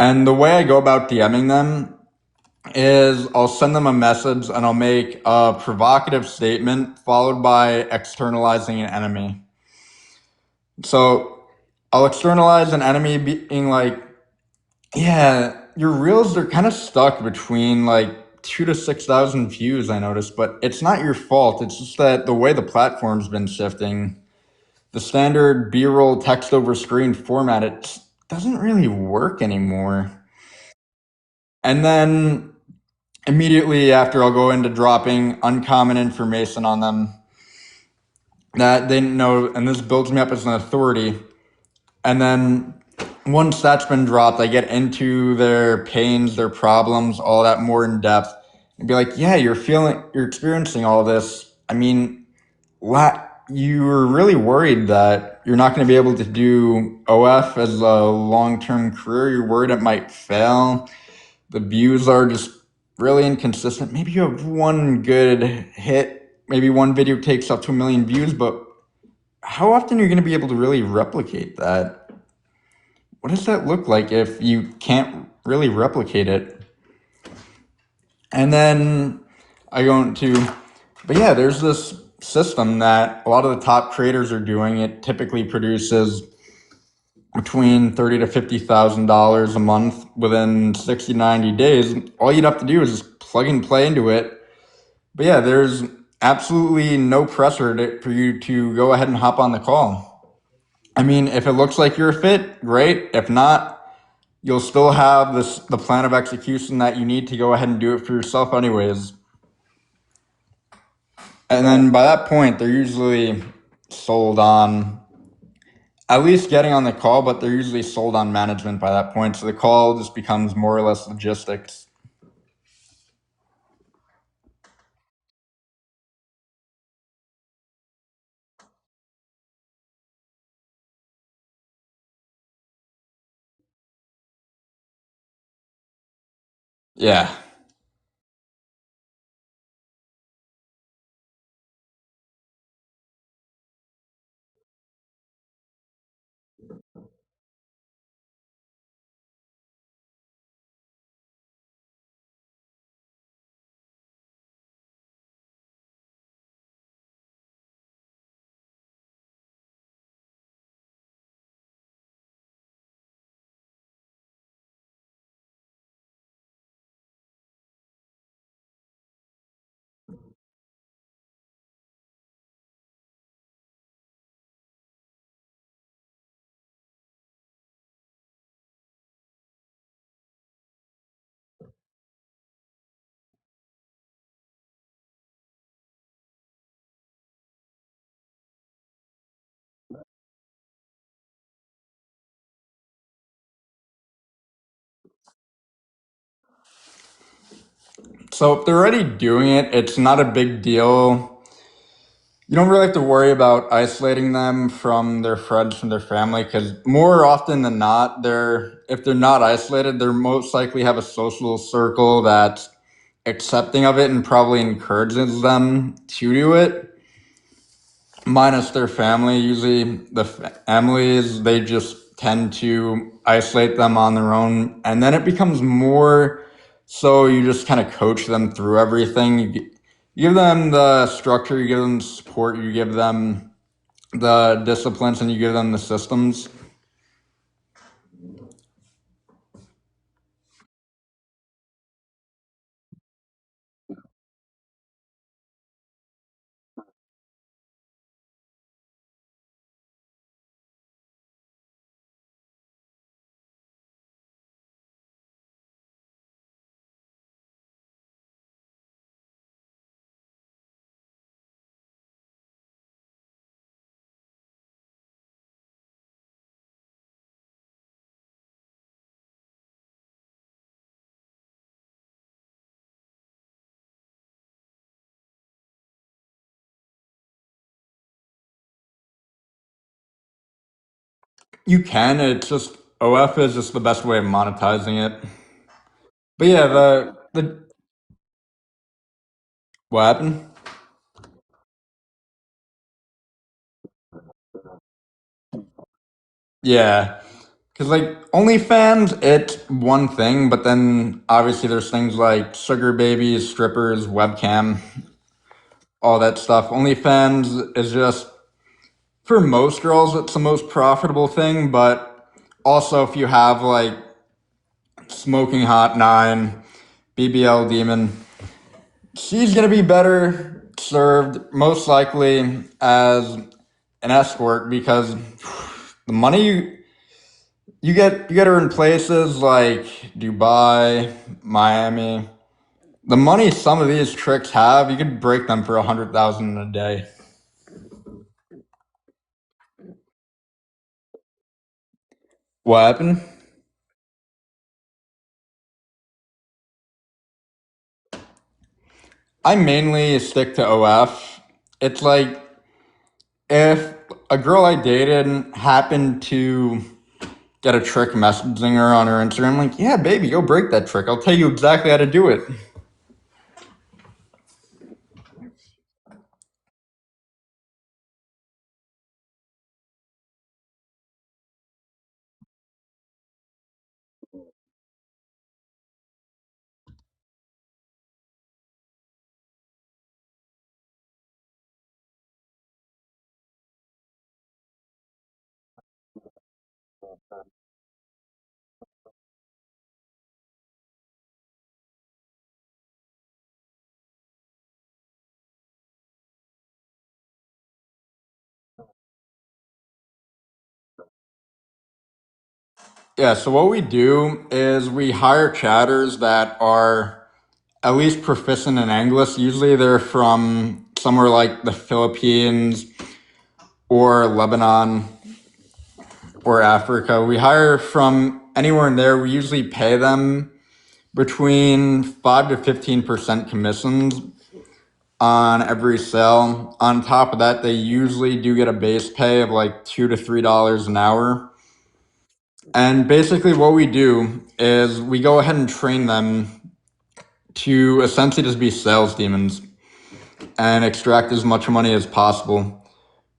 And the way I go about DMing them is I'll send them a message and I'll make a provocative statement followed by externalizing an enemy. So I'll externalize an enemy being like, yeah, your reels are kind of stuck between like 2 to 6,000 views, I noticed, but it's not your fault. It's just that the way the platform's been shifting, the standard B-roll text over screen format, it doesn't really work anymore. And then immediately after, I'll go into dropping uncommon information on them that they didn't know, and this builds me up as an authority. And then once that's been dropped, I get into their pains, their problems, all that more in depth, and be like, "Yeah, you're experiencing all this. I mean, you were really worried that you're not going to be able to do OF as a long-term career. You're worried it might fail. The views are just really inconsistent. Maybe you have one good hit. Maybe one video takes up to 1 million views, but how often are you going to be able to really replicate that? What does that look like if you can't really replicate it?" And then I go into, but yeah, there's this system that a lot of the top creators are doing. It typically produces between $30,000 to $50,000 a month within 60 to 90 days. All you'd have to do is just plug and play into it. But yeah, there's absolutely no pressure for you to go ahead and hop on the call. I mean, if it looks like you're a fit, great. If not, you'll still have the plan of execution that you need to go ahead and do it for yourself anyways. And then by that point, they're usually sold on at least getting on the call, but they're usually sold on management by that point. So the call just becomes more or less logistics. Yeah. So if they're already doing it, it's not a big deal. You don't really have to worry about isolating them from their friends, from their family, because more often than not, if they're not isolated, they're most likely have a social circle that's accepting of it and probably encourages them to do it. Minus their family, usually the families, they just tend to isolate them on their own, and then it becomes more so you just kind of coach them through everything. You give them the structure, you give them the support, you give them the disciplines, and you give them the systems. You can, it's just OF is just the best way of monetizing it. But yeah, the what happened? Yeah. Because like OnlyFans, it's one thing, but then obviously there's things like sugar babies, strippers, webcam, all that stuff. OnlyFans is just for most girls, it's the most profitable thing, but also if you have like Smoking Hot 9, BBL Demon, she's gonna be better served most likely as an escort because the money you get her in places like Dubai, Miami. The money some of these tricks have, you could break them for 100,000 a day. What happened? I mainly stick to OF. It's like if a girl I dated happened to get a trick messaging her on her Instagram, I'm like, yeah, baby, go break that trick. I'll tell you exactly how to do it. Yeah, so what we do is we hire chatters that are at least proficient in English. Usually they're from somewhere like the Philippines or Lebanon or Africa. We hire from anywhere in there. We usually pay them between 5 to 15% commissions on every sale. On top of that, they usually do get a base pay of like $2 to $3 an hour. And basically, what we do is we go ahead and train them to essentially just be sales demons and extract as much money as possible.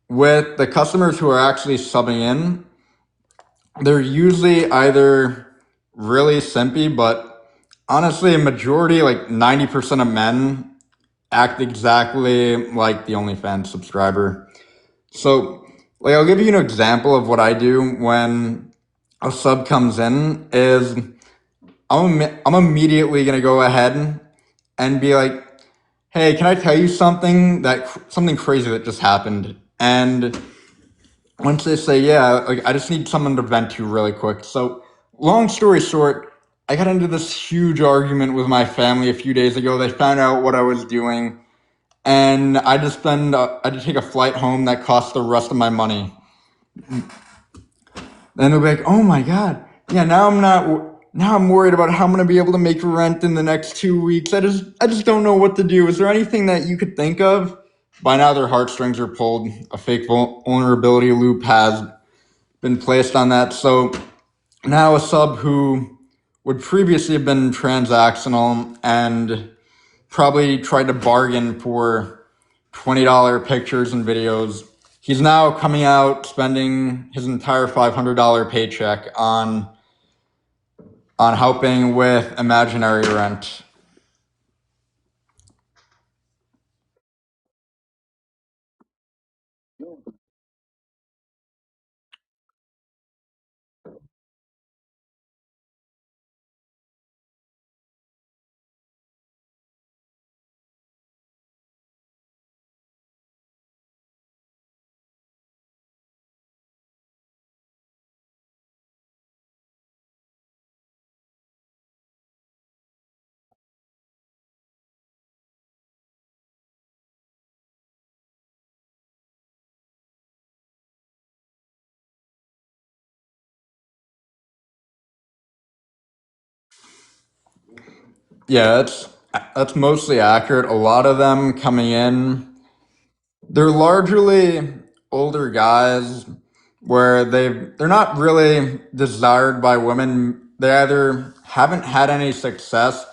With the customers who are actually subbing in, they're usually either really simpy, but honestly, a majority, like 90% of men, act exactly like the OnlyFans subscriber. So, like, I'll give you an example of what I do when a sub comes in. Is I'm immediately gonna go ahead and be like, "Hey, can I tell you something crazy that just happened?" And once they say, "Yeah," like I just need someone to vent to really quick. So, long story short, I got into this huge argument with my family a few days ago. They found out what I was doing, and I just take a flight home that cost the rest of my money. Then they'll be like, "Oh my god, yeah, now I'm not. Now I'm worried about how I'm gonna be able to make rent in the next 2 weeks. I just don't know what to do. Is there anything that you could think of?" By now, their heartstrings are pulled. A fake vulnerability loop has been placed on that. So now a sub who would previously have been transactional and probably tried to bargain for $20 pictures and videos. He's now coming out spending his entire $500 paycheck on helping with imaginary rent. Yeah, that's mostly accurate. A lot of them coming in, they're largely older guys where they're not really desired by women. They either haven't had any success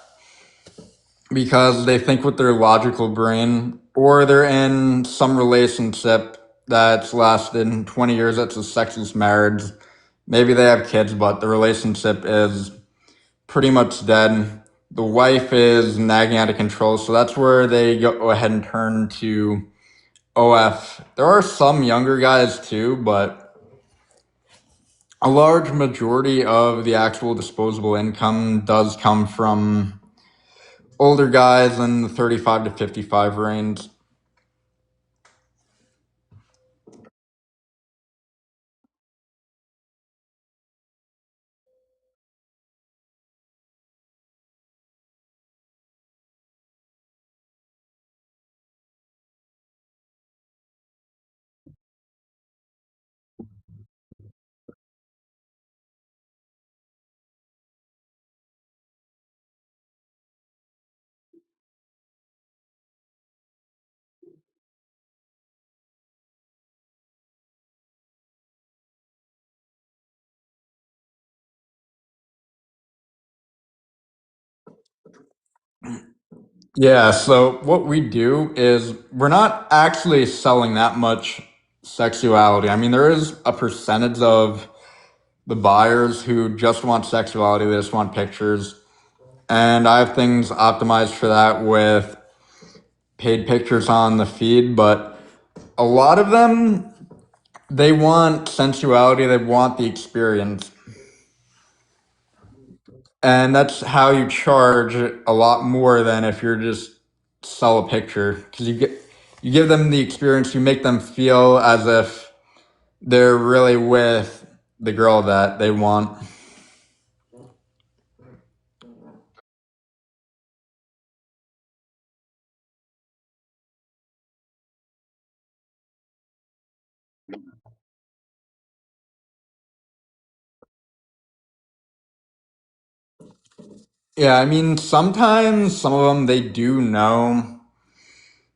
because they think with their logical brain, or they're in some relationship that's lasted 20 years, that's a sexless marriage, maybe they have kids, but the relationship is pretty much dead. The wife is nagging out of control, so that's where they go ahead and turn to OF. There are some younger guys too, but a large majority of the actual disposable income does come from older guys in the 35 to 55 range. Yeah, so what we do is we're not actually selling that much sexuality. I mean, there is a percentage of the buyers who just want sexuality, they just want pictures. And I have things optimized for that with paid pictures on the feed, but a lot of them, they want sensuality, they want the experience. And that's how you charge a lot more than if you're just sell a picture because you give them the experience, you make them feel as if they're really with the girl that they want. Yeah, I mean sometimes some of them they do know,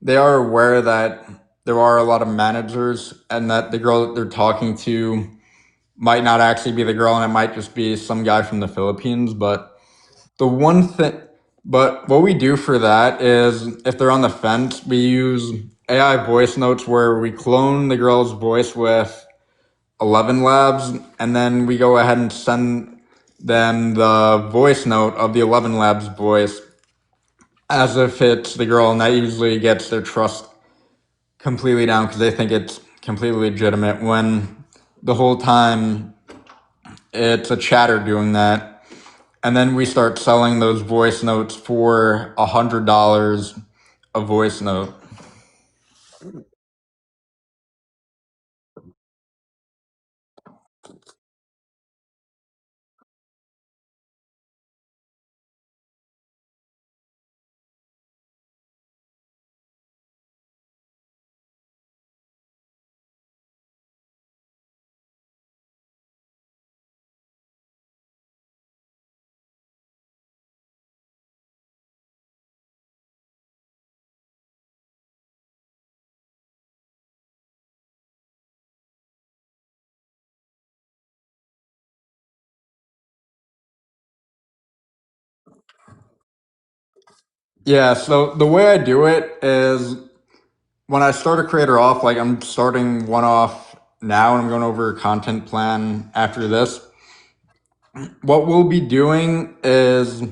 they are aware that there are a lot of managers and that the girl that they're talking to might not actually be the girl and it might just be some guy from the Philippines. But the one thing, but what we do for that is if they're on the fence, we use AI voice notes where we clone the girl's voice with 11 labs, and then we go ahead and send them the voice note of the 11 labs voice as if it's the girl, and that usually gets their trust completely down because they think it's completely legitimate when the whole time it's a chatter doing that. And then we start selling those voice notes for $100 a voice note. Yeah, so the way I do it is when I start a creator off, like I'm starting one off now and I'm going over a content plan after this. What we'll be doing is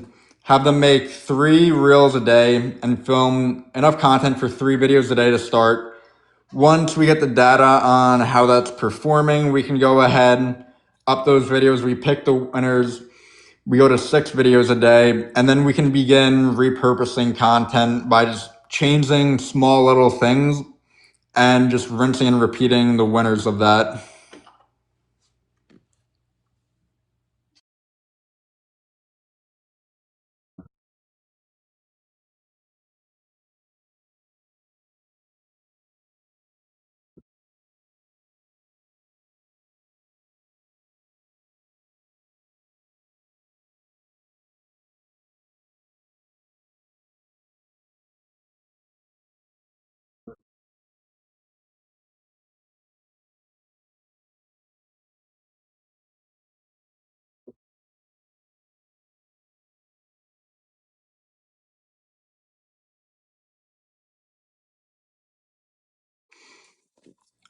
have them make 3 reels a day and film enough content for 3 videos a day to start. Once we get the data on how that's performing, we can go ahead, up those videos, we pick the winners, we go to 6 videos a day, and then we can begin repurposing content by just changing small little things and just rinsing and repeating the winners of that.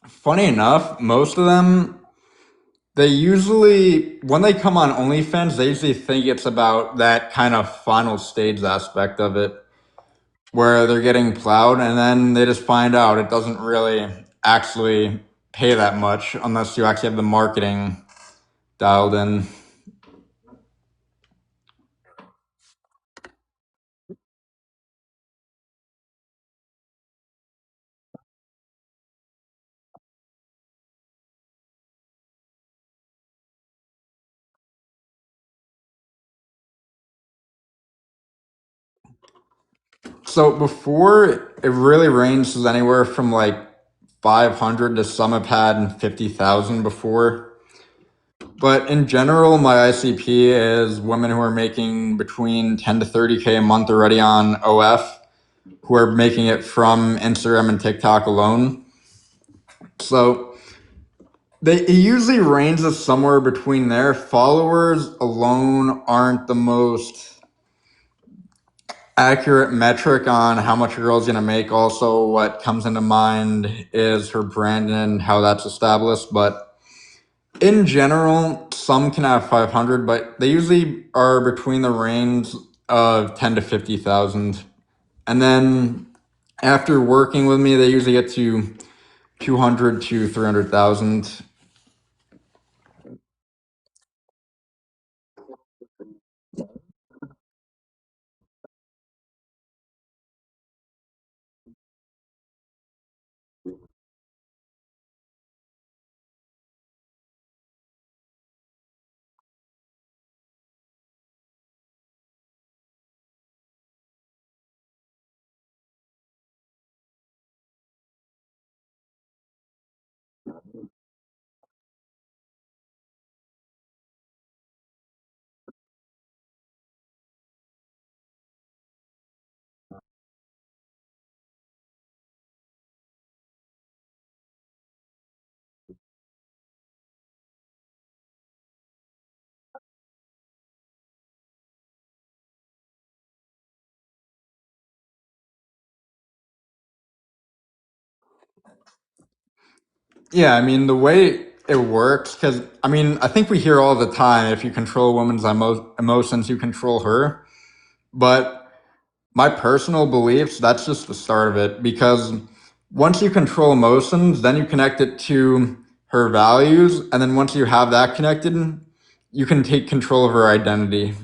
Funny enough, most of them, They usually, when they come on OnlyFans, they usually think it's about that kind of final stage aspect of it, where they're getting plowed, and then they just find out it doesn't really actually pay that much unless you actually have the marketing dialed in. So before, it really ranges anywhere from like 500 to some have had 50,000 before. But in general, my ICP is women who are making between 10 to 30K a month already on OF, who are making it from Instagram and TikTok alone. So it usually ranges somewhere between there. Followers alone aren't the most accurate metric on how much a girl's gonna make. Also, what comes into mind is her brand and how that's established. But in general, some can have 500, but they usually are between the range of 10 to 50,000. And then after working with me, they usually get to 200 to 300,000. Yeah, I mean, the way it works, because I mean, I think we hear all the time if you control a woman's emotions, you control her. But my personal beliefs, that's just the start of it. Because once you control emotions, then you connect it to her values. And then once you have that connected, you can take control of her identity.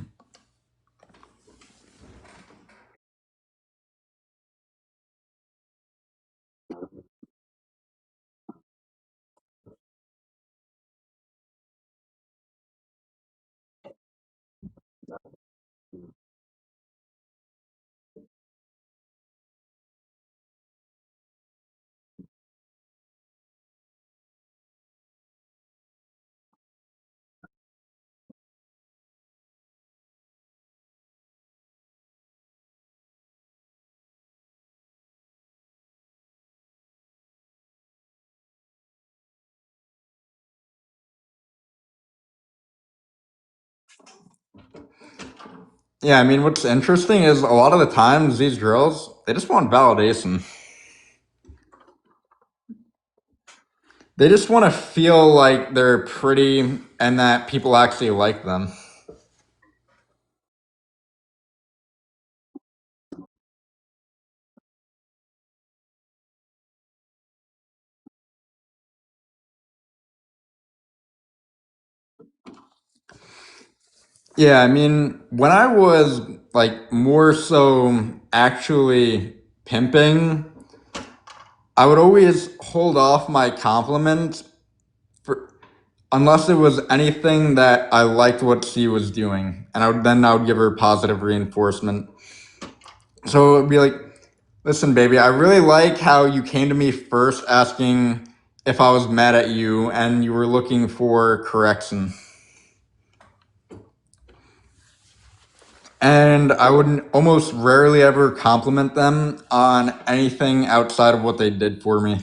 Yeah, I mean, what's interesting is a lot of the times these girls, they just want validation. They just want to feel like they're pretty and that people actually like them. Yeah, I mean, when I was like more so actually pimping, I would always hold off my compliments for, unless it was anything that I liked what she was doing, and I would give her positive reinforcement. So it would be like, listen, baby, I really like how you came to me first asking if I was mad at you and you were looking for correction. And I would almost rarely ever compliment them on anything outside of what they did for me.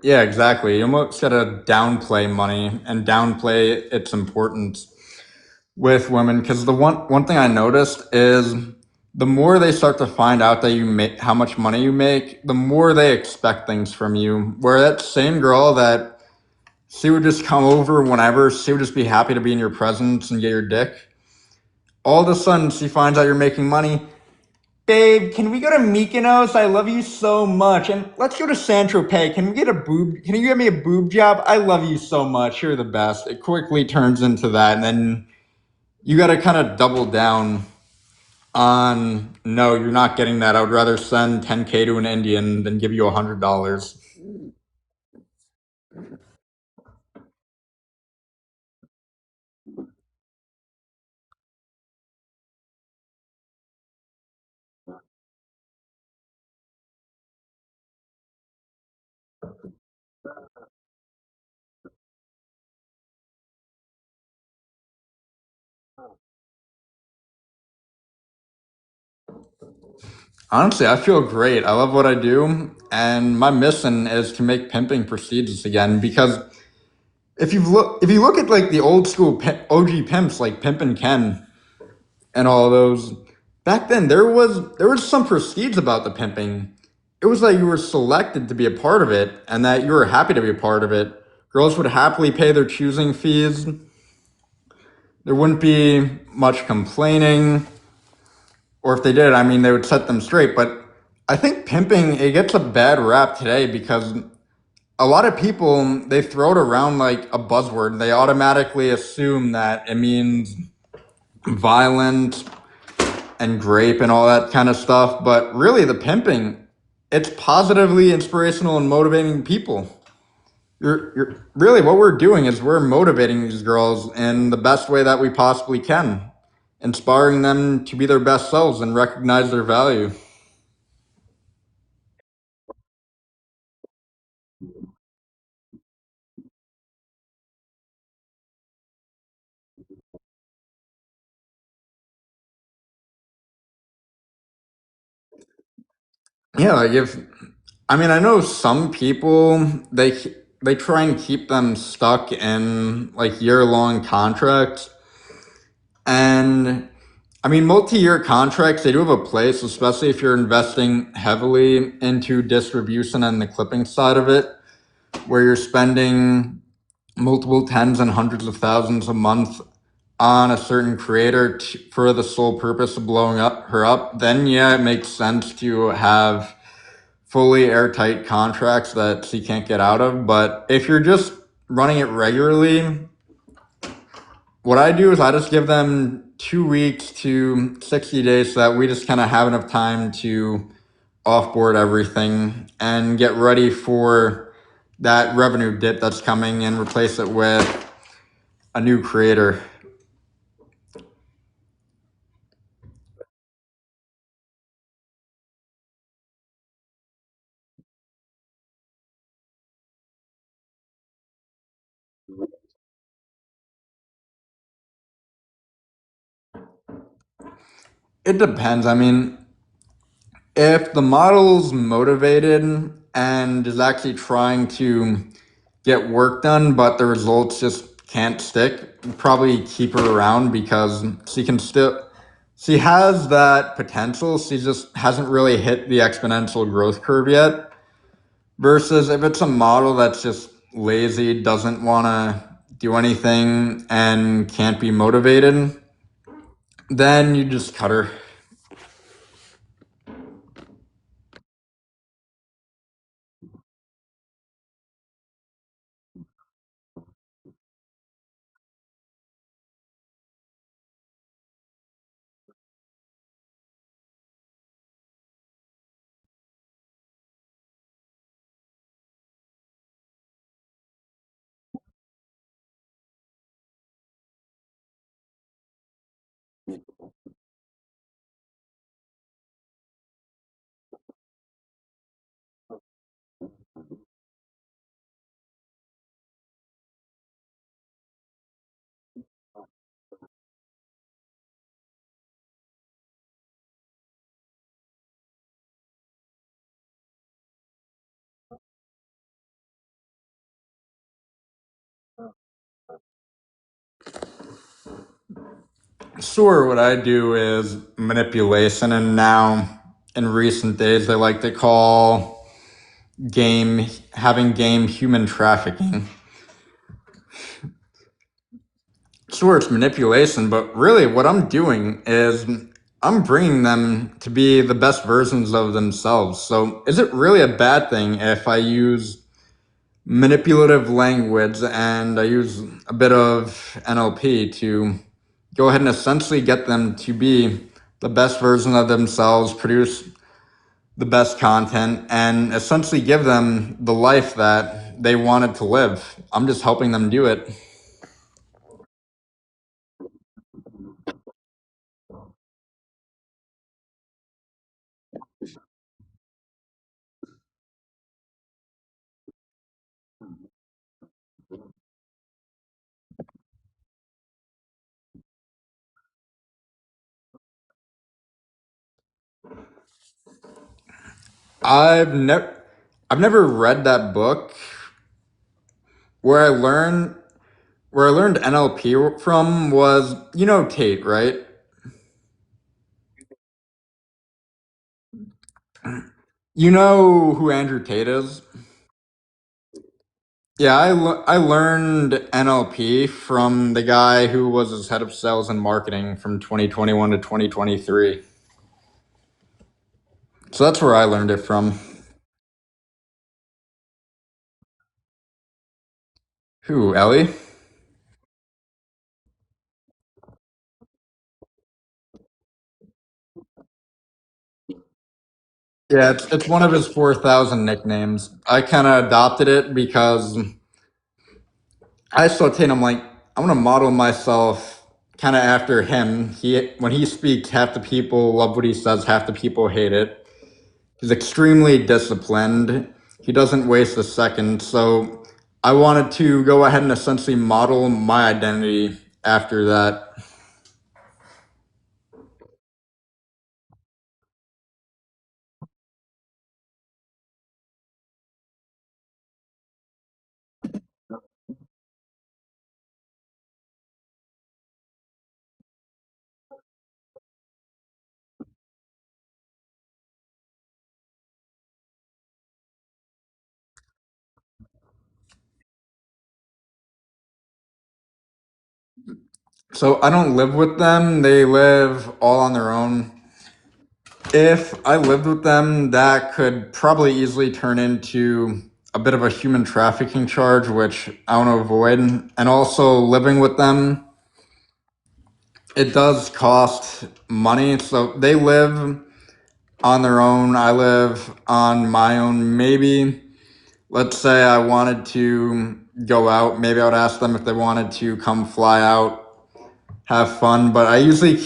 Yeah, exactly. You almost gotta downplay money and downplay its importance with women, because the one thing I noticed is the more they start to find out that you make how much money you make, the more they expect things from you. Where that same girl that she would just come over whenever, she would just be happy to be in your presence and get your dick. All of a sudden, she finds out you're making money. Babe, can we go to Mykonos? I love you so much. And let's go to San Tropez. Can we get a boob? Can you get me a boob job? I love you so much. You're the best. It quickly turns into that. And then you got to kind of double down on no, you're not getting that. I would rather send 10K to an Indian than give you $100. Honestly, I feel great. I love what I do. And my mission is to make pimping prestigious again, because if you look at like the old school OG pimps like Pimp and Ken and all those, back then there was some prestige about the pimping. It was like you were selected to be a part of it and that you were happy to be a part of it. Girls would happily pay their choosing fees. There wouldn't be much complaining, or if they did, I mean, they would set them straight. But I think pimping, it gets a bad rap today because a lot of people, they throw it around like a buzzword. They automatically assume that it means violent and grape and all that kind of stuff. But really, the pimping, it's positively inspirational and motivating people. You're really, what we're doing is we're motivating these girls in the best way that we possibly can, inspiring them to be their best selves and recognize their value. Yeah, like if I mean, I know some people, they try and keep them stuck in like year-long contracts. And I mean, multi-year contracts, they do have a place, especially if you're investing heavily into distribution and the clipping side of it, where you're spending multiple tens and hundreds of thousands a month on a certain creator for the sole purpose of blowing up her up. Then yeah, it makes sense to have fully airtight contracts that she can't get out of. But if you're just running it regularly, what I do is I just give them 2 weeks to 60 days so that we just kind of have enough time to offboard everything and get ready for that revenue dip that's coming and replace it with a new creator. It depends. I mean, if the model's motivated and is actually trying to get work done, but the results just can't stick, probably keep her around because she has that potential. She just hasn't really hit the exponential growth curve yet. Versus if it's a model that's just lazy, doesn't want to do anything, and can't be motivated, then you just cut her. Sure, what I do is manipulation, and now in recent days they like to call game having game human trafficking. Sure, it's manipulation, but really what I'm doing is I'm bringing them to be the best versions of themselves. So is it really a bad thing if I use manipulative language and I use a bit of NLP to go ahead and essentially get them to be the best version of themselves, produce the best content, and essentially give them the life that they wanted to live? I'm just helping them do it. I've never I've never read that book. Where I learned where I learned NLP from was, Tate, right? You know who Andrew Tate is? Yeah, I learned NLP from the guy who was his head of sales and marketing from 2021 to 2023. So that's where I learned it from. Who, Ellie? Yeah, it's one of his 4,000 nicknames. I kind of adopted it because I saw Tate. I'm like, I want to model myself kind of after him. When he speaks, half the people love what he says, half the people hate it. He's extremely disciplined. He doesn't waste a second. So I wanted to go ahead and essentially model my identity after that. So I don't live with them. They live all on their own. If I lived with them, that could probably easily turn into a bit of a human trafficking charge, which I want to avoid. And also, living with them, it does cost money. So they live on their own. I live on my own. Maybe, let's say I wanted to go out, maybe I would ask them if they wanted to come fly out, have fun. But I usually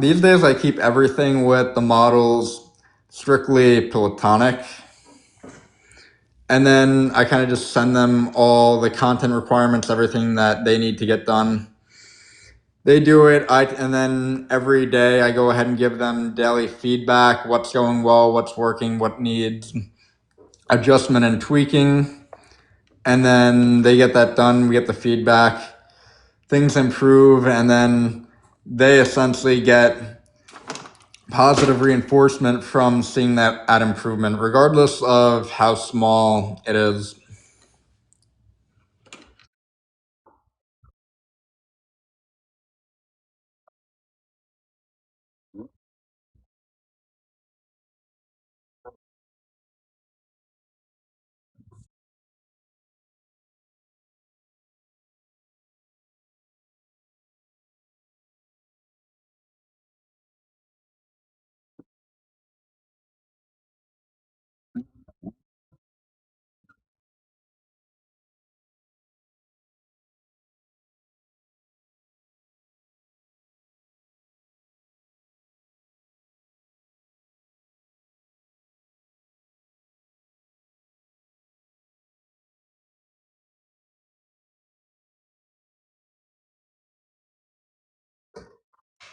these days, I keep everything with the models strictly platonic. And then I kind of just send them all the content requirements, everything that they need to get done. They do it, and then every day I go ahead and give them daily feedback, what's going well, what's working, what needs adjustment and tweaking. And then they get that done, we get the feedback, things improve, and then they essentially get positive reinforcement from seeing that ad improvement, regardless of how small it is.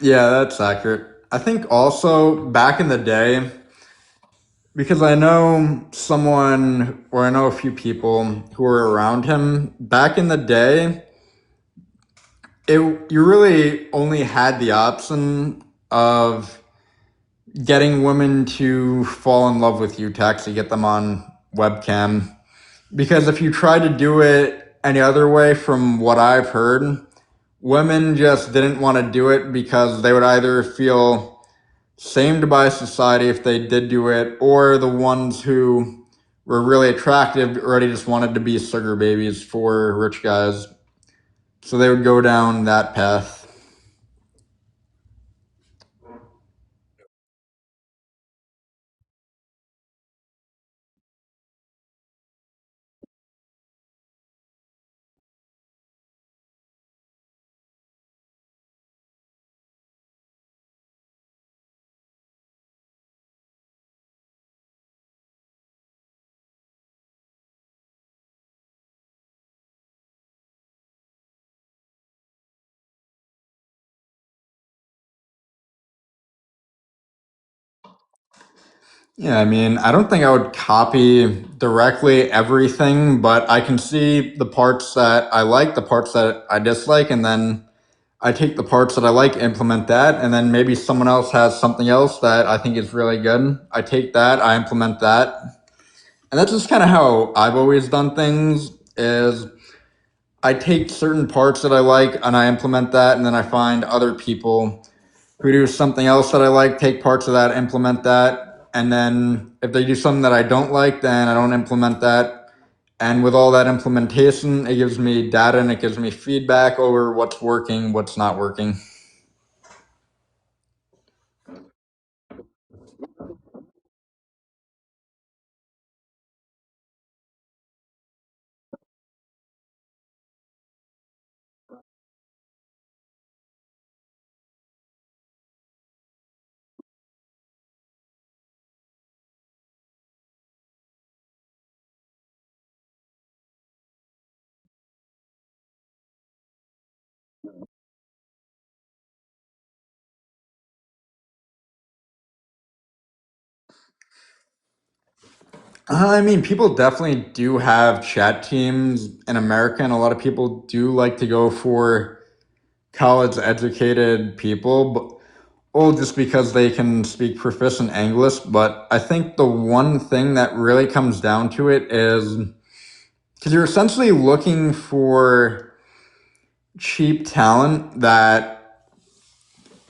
Yeah, that's accurate. I think also back in the day, because I know someone or I know a few people who were around him back in the day, you really only had the option of getting women to fall in love with you to actually get them on webcam. Because if you try to do it any other way, from what I've heard, women just didn't want to do it because they would either feel shamed by society if they did do it, or the ones who were really attractive already just wanted to be sugar babies for rich guys. So they would go down that path. Yeah, I mean, I don't think I would copy directly everything, but I can see the parts that I like, the parts that I dislike, and then I take the parts that I like, implement that, and then maybe someone else has something else that I think is really good. I take that, I implement that. And that's just kind of how I've always done things is I take certain parts that I like and I implement that, and then I find other people who do something else that I like, take parts of that, implement that, and then if they do something that I don't like, then I don't implement that. And with all that implementation, it gives me data and it gives me feedback over what's working, what's not working. I mean, people definitely do have chat teams in America, and a lot of people do like to go for college educated people, but well, just because they can speak proficient English. But I think the one thing that really comes down to it is because you're essentially looking for cheap talent that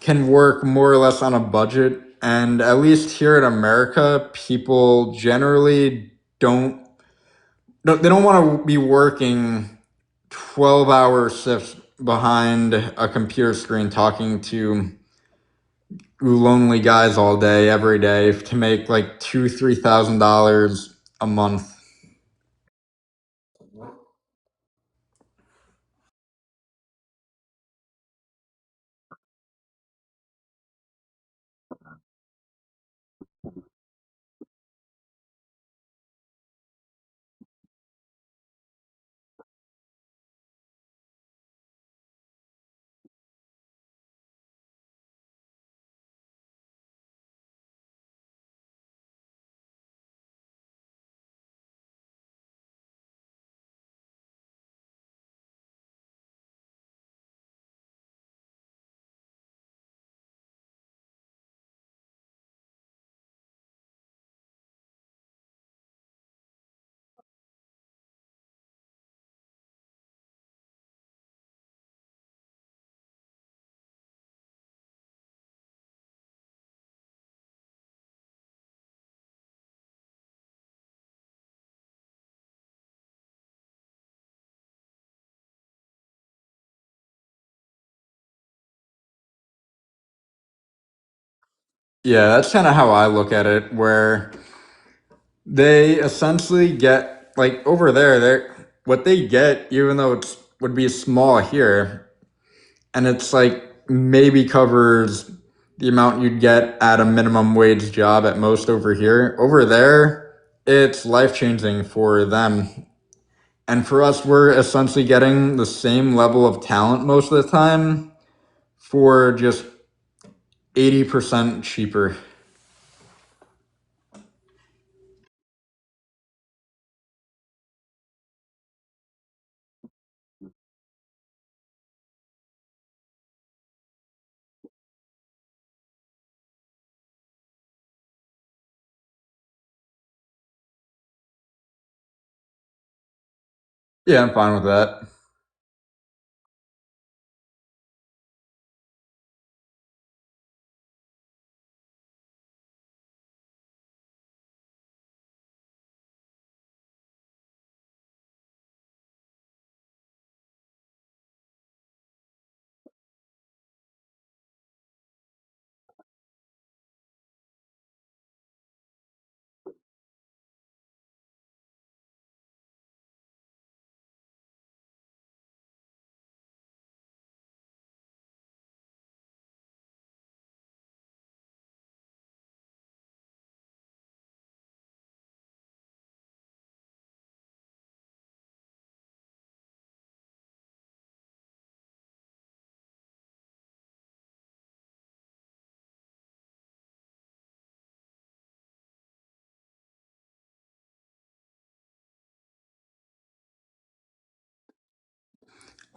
can work more or less on a budget. And at least here in America, people generally don't they don't want to be working 12-hour shifts behind a computer screen talking to lonely guys all day, every day to make like $2,000-3,000 a month. Yeah, that's kind of how I look at it, where they essentially get like over there, they what they get, even though it's would be small here, and it's like maybe covers the amount you'd get at a minimum wage job at most over here. Over there, it's life changing for them. And for us, we're essentially getting the same level of talent most of the time for just 80% cheaper. Yeah, I'm fine with that.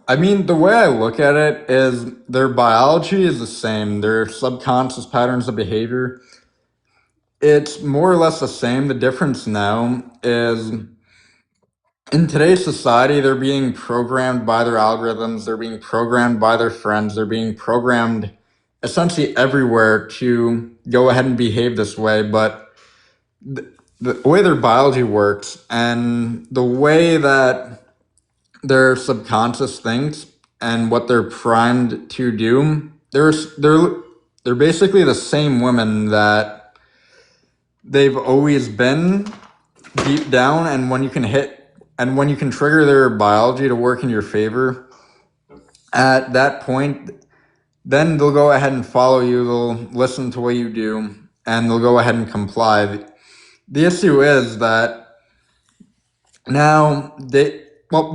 I mean, the way I look at it is their biology is the same. Their subconscious patterns of behavior, it's more or less the same. The difference now is in today's society, they're being programmed by their algorithms, they're being programmed by their friends, they're being programmed essentially everywhere to go ahead and behave this way. But the way their biology works and the way that their subconscious thinks and what they're primed to do, they're basically the same women that they've always been deep down. And when you can trigger their biology to work in your favor, at that point, then they'll go ahead and follow you, they'll listen to what you do, and they'll go ahead and comply. The issue is that now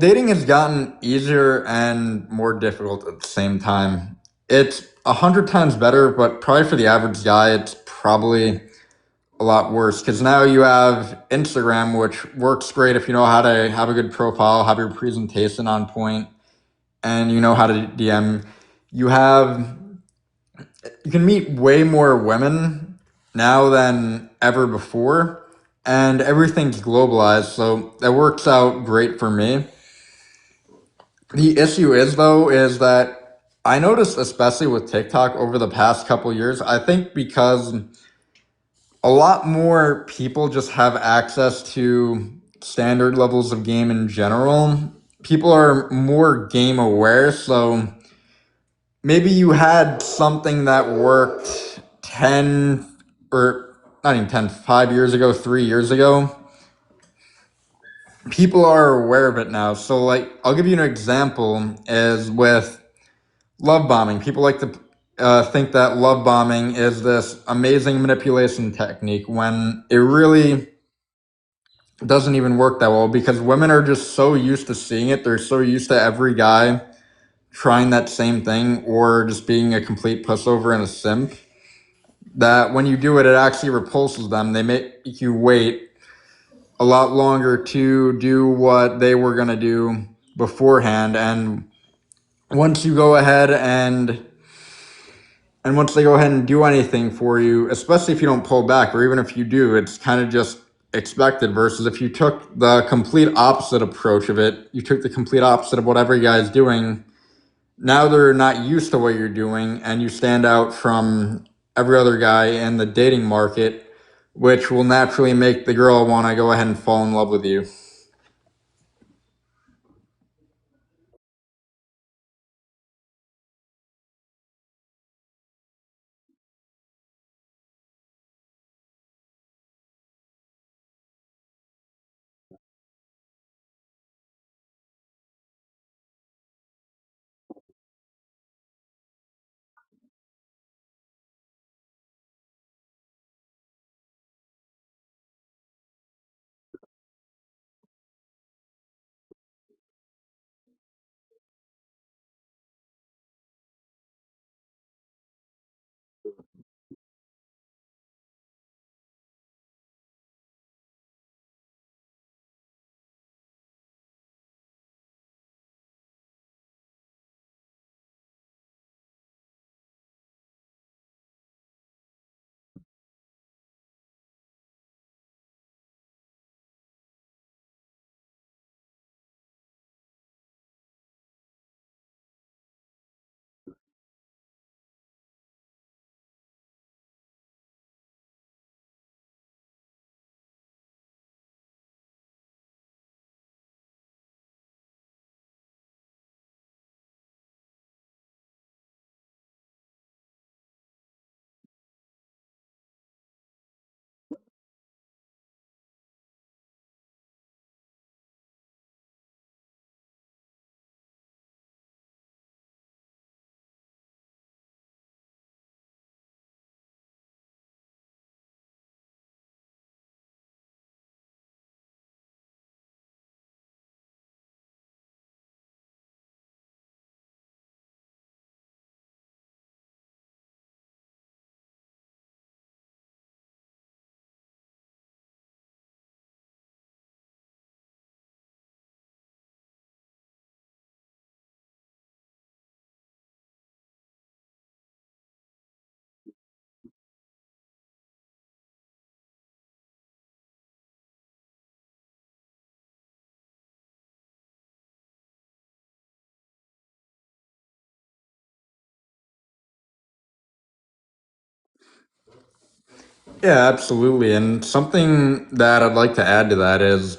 dating has gotten easier and more difficult at the same time. It's 100 times better, but probably for the average guy, it's probably a lot worse because now you have Instagram, which works great if you know how to have a good profile, have your presentation on point, and you know how to DM. You have you can meet way more women now than ever before, and everything's globalized, so that works out great for me. The issue is though is that I noticed, especially with TikTok over the past couple years, I think because a lot more people just have access to standard levels of game in general. People are more game aware, so maybe you had something that worked 10 or not even 10, 5 years ago, 3 years ago. People are aware of it now. So, like, I'll give you an example is with love bombing. People like to think that love bombing is this amazing manipulation technique when it really doesn't even work that well because women are just so used to seeing it. They're so used to every guy trying that same thing or just being a complete pushover and a simp that when you do it, it actually repulses them. They make you wait a lot longer to do what they were going to do beforehand. And once you go ahead and once they go ahead and do anything for you, especially if you don't pull back, or even if you do, it's kind of just expected. Versus if you took the complete opposite approach of it, you took the complete opposite of what every guy's doing. Now they're not used to what you're doing, and you stand out from every other guy in the dating market, which will naturally make the girl want to go ahead and fall in love with you. Yeah, absolutely. And something that I'd like to add to that is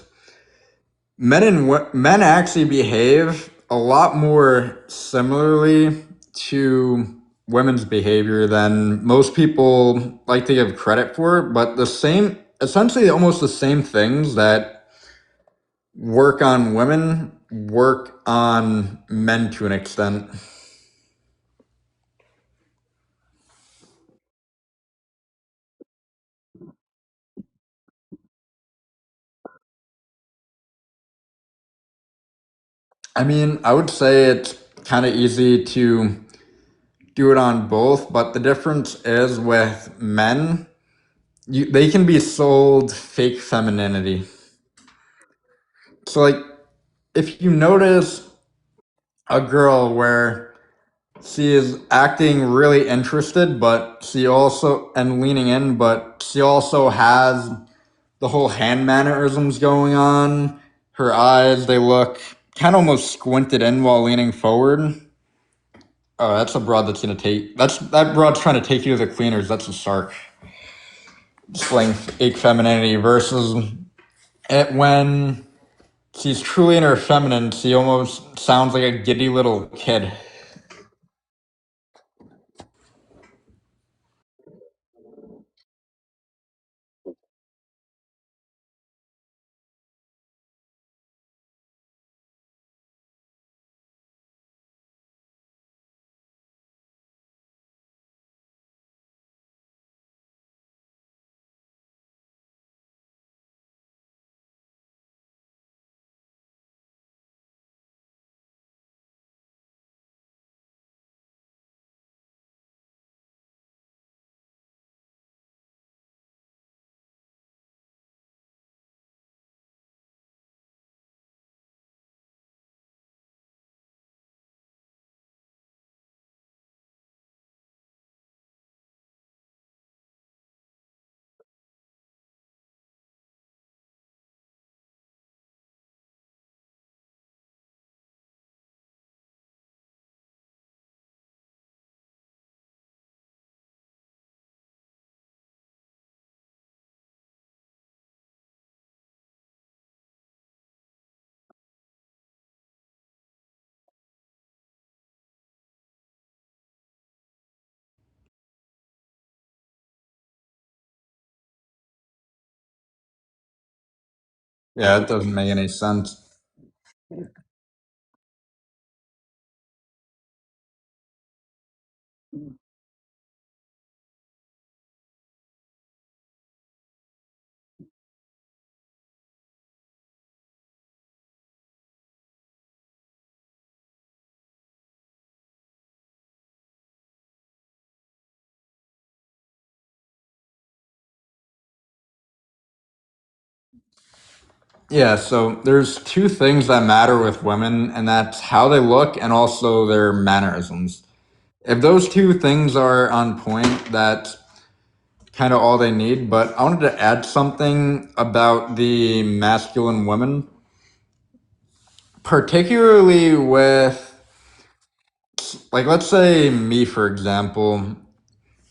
men actually behave a lot more similarly to women's behavior than most people like to give credit for, but the same, essentially almost the same things that work on women work on men to an extent. I mean, I would say it's kind of easy to do it on both, but the difference is with men, they can be sold fake femininity. So, like, if you notice a girl where she is acting really interested, but she also, and leaning in, but she also has the whole hand mannerisms going on, her eyes, they look kind of almost squinted in while leaning forward. Oh, that's a broad that's gonna take. That broad's trying to take you to the cleaners. That's a shark displaying fake femininity versus it when she's truly in her feminine. She almost sounds like a giddy little kid. Yeah, it doesn't make any sense. Yeah, so there's two things that matter with women, and that's how they look and also their mannerisms. If those two things are on point, that's kind of all they need. But I wanted to add something about the masculine women, particularly with, like, let's say me, for example.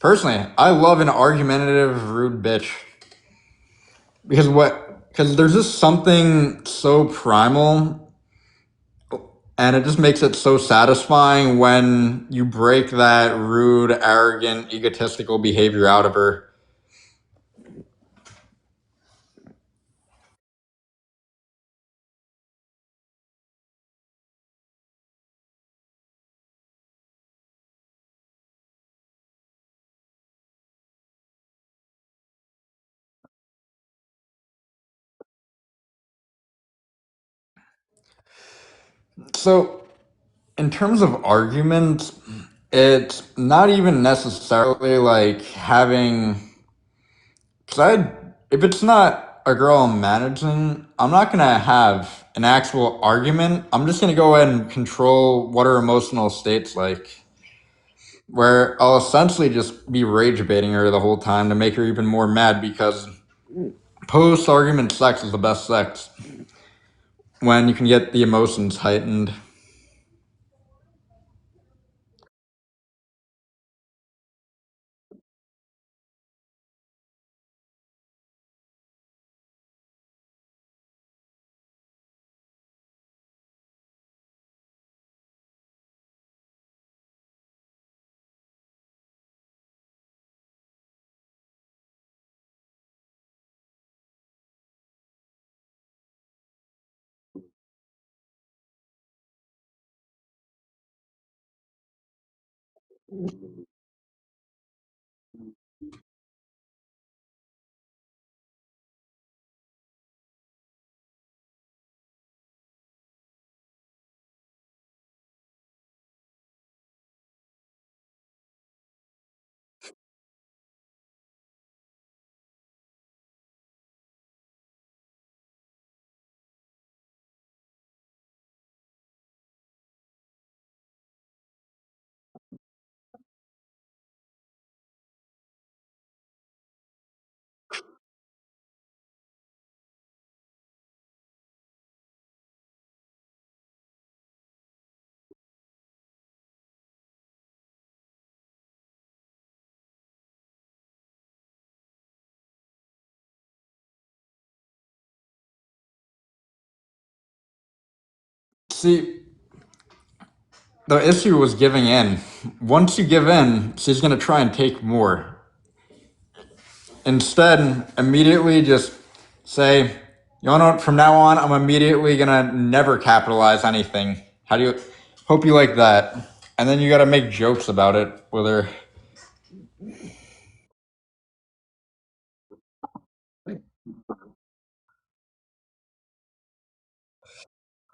Personally, I love an argumentative, rude bitch because what? Because there's just something so primal, and it just makes it so satisfying when you break that rude, arrogant, egotistical behavior out of her. So, in terms of arguments, it's not even necessarily like having. Cause if it's not a girl I'm managing, I'm not gonna have an actual argument. I'm just gonna go ahead and control what her emotional state's like. Where I'll essentially just be rage baiting her the whole time to make her even more mad because post argument sex is the best sex when you can get the emotions heightened. See, the issue was giving in. Once you give in, she's going to try and take more. Instead, immediately just say, you know what, from now on, I'm immediately going to never capitalize anything. How do you, hope you like that. And then you got to make jokes about it with her.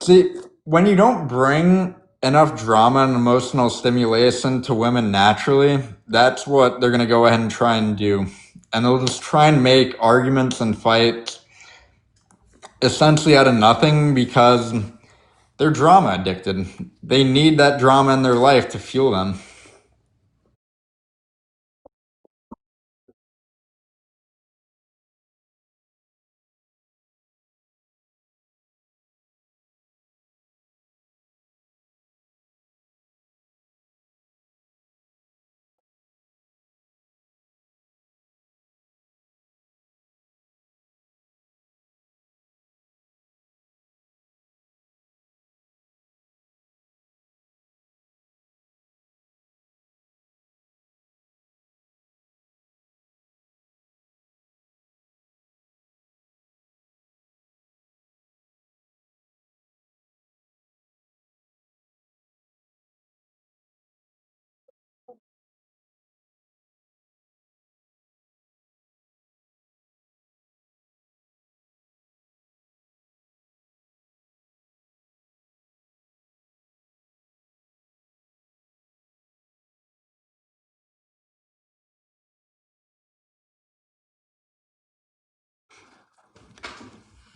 See, when you don't bring enough drama and emotional stimulation to women naturally, that's what they're going to go ahead and try and do. And they'll just try and make arguments and fights essentially out of nothing because they're drama addicted. They need that drama in their life to fuel them.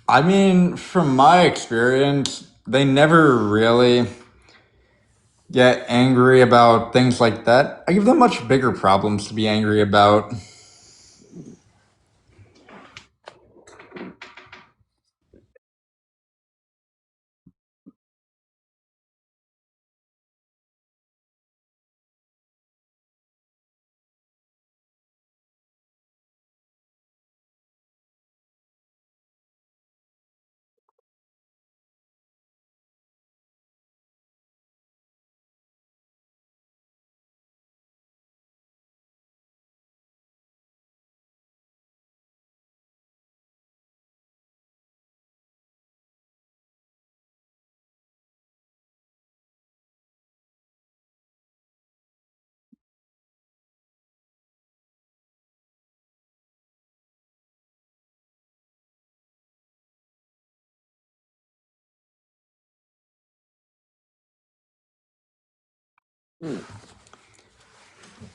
I mean, from my experience, they never really get angry about things like that. I give them much bigger problems to be angry about.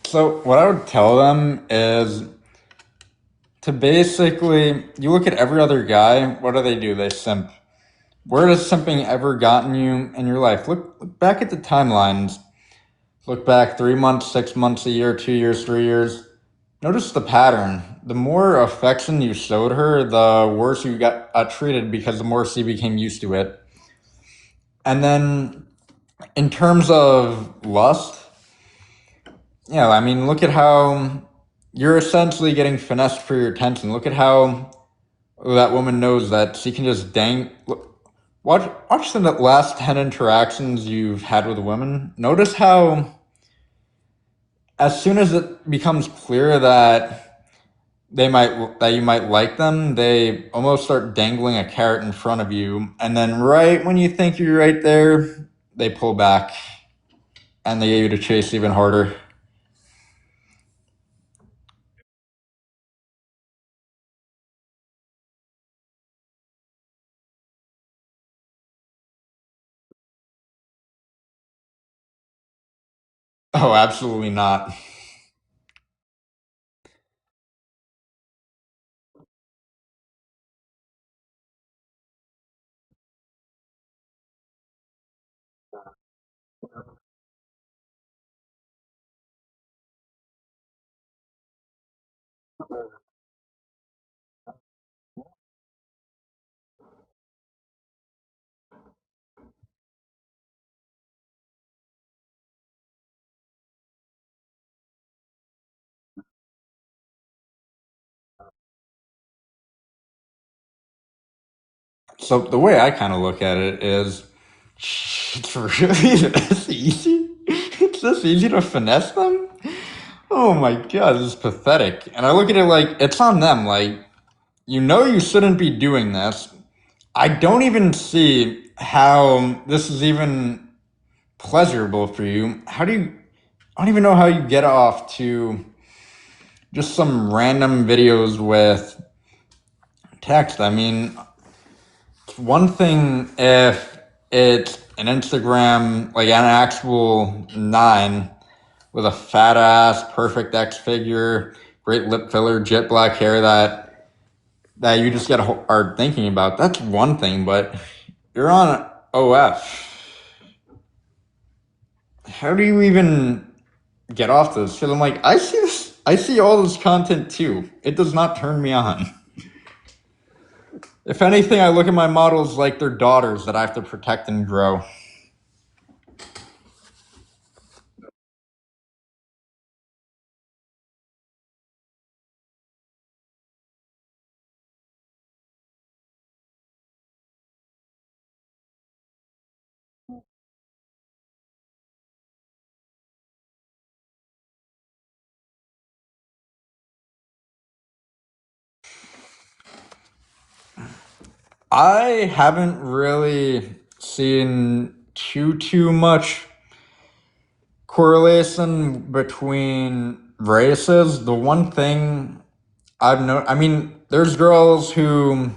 So, what I would tell them is to basically, you look at every other guy, what do? They simp. Where has simping ever gotten you in your life? Look back at the timelines. Look back 3 months, 6 months, a year, 2 years, 3 years. Notice the pattern. The more affection you showed her, the worse you got treated because the more she became used to it. And then, in terms of lust, yeah, I mean, look at how you're essentially getting finessed for your attention. Look at how that woman knows that she can just watch the last 10 interactions you've had with women. Notice how, as soon as it becomes clear that you might like them, they almost start dangling a carrot in front of you, and then right when you think you're right there, they pull back and they get you to chase even harder. Oh, absolutely not. So the way I kind of look at it is, it's really this easy. It's this easy to finesse them. Oh my god, this is pathetic. And I look at it like it's on them. Like, you know you shouldn't be doing this. I don't even see how this is even pleasurable for you. How do you? I don't even know how you get off to just some random videos with text. I mean, one thing if it's an Instagram, like an actual nine with a fat ass, perfect X figure, great lip filler, jet black hair that you just get are thinking about. That's one thing, but you're on OF. How do you even get off this? Because I'm like, I see this, I see all this content too. It does not turn me on. If anything, I look at my models like they're daughters that I have to protect and grow. I haven't really seen too much correlation between races. The one thing I mean, there's girls who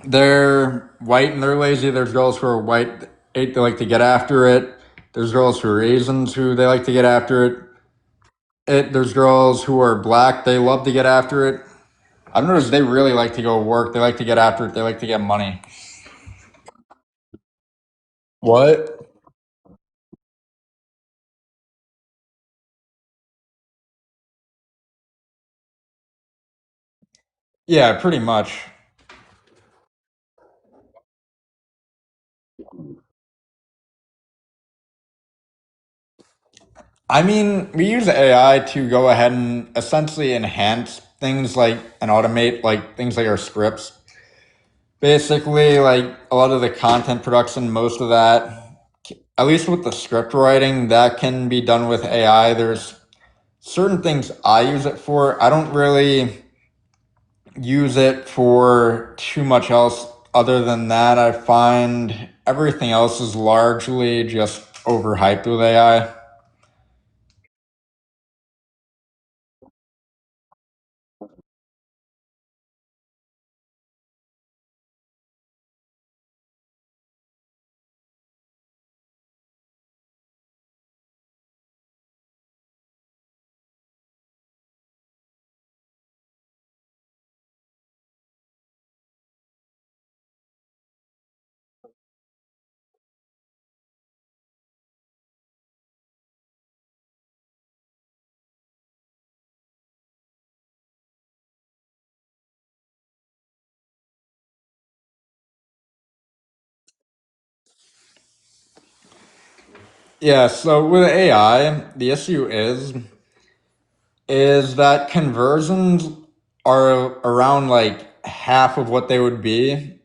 they're white and they're lazy. There's girls who are white, they like to get after it. There's girls who are Asians who they like to get after it. There's girls who are black, they love to get after it. I've noticed they really like to go work. They like to get after it. They like to get money. What? Yeah, pretty much. I mean, we use AI to go ahead and essentially enhance things like and automate like things like our scripts. Basically, like a lot of the content production, most of that, at least with the script writing, that can be done with AI. There's certain things I use it for. I don't really use it for too much else. Other than that, I find everything else is largely just overhyped with AI. Yeah, so with AI, the issue is that conversions are around like half of what they would be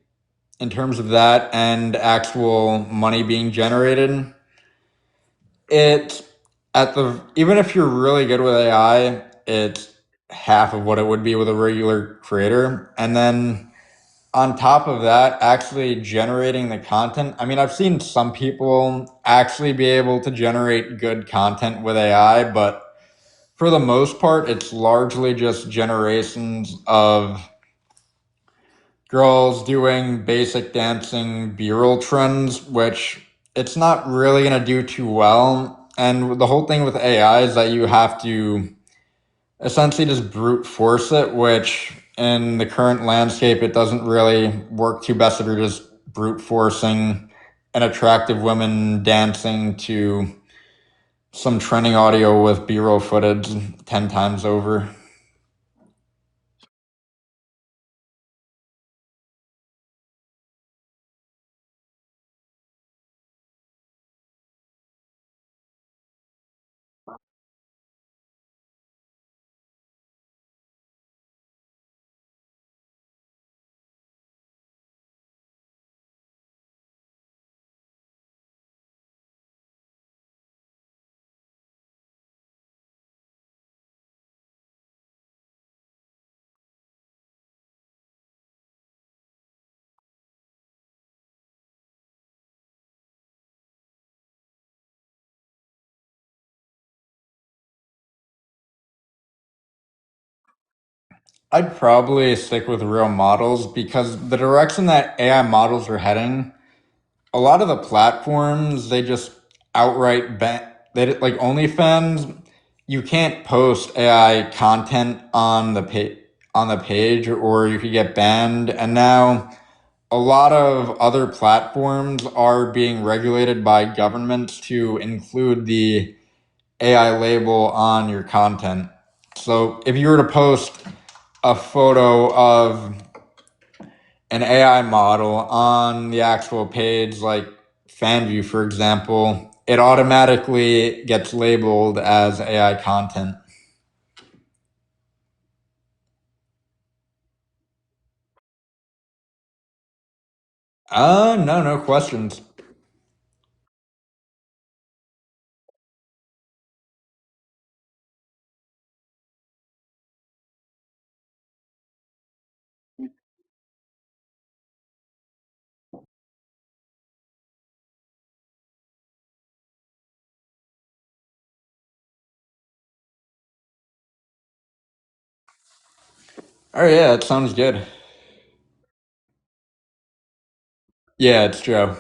in terms of that and actual money being generated. It at the even if you're really good with AI, it's half of what it would be with a regular creator. And then on top of that, actually generating the content. I mean, I've seen some people actually be able to generate good content with AI, but for the most part, it's largely just generations of girls doing basic dancing B-roll trends, which it's not really going to do too well. And the whole thing with AI is that you have to essentially just brute force it, which in the current landscape, it doesn't really work too best if you're just brute forcing an attractive woman dancing to some trending audio with B-roll footage 10 times over. I'd probably stick with real models because the direction that AI models are heading, a lot of the platforms, they just outright ban, like OnlyFans, you can't post AI content on the page or you could get banned. And now a lot of other platforms are being regulated by governments to include the AI label on your content. So if you were to post a photo of an AI model on the actual page, like FanView, for example, it automatically gets labeled as AI content. No, no questions. Oh, yeah, that sounds good. Yeah, it's Joe.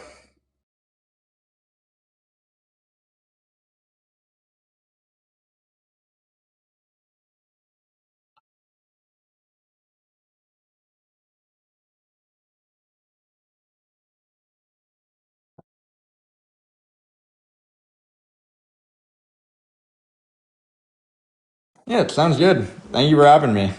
Yeah, it sounds good. Thank you for having me.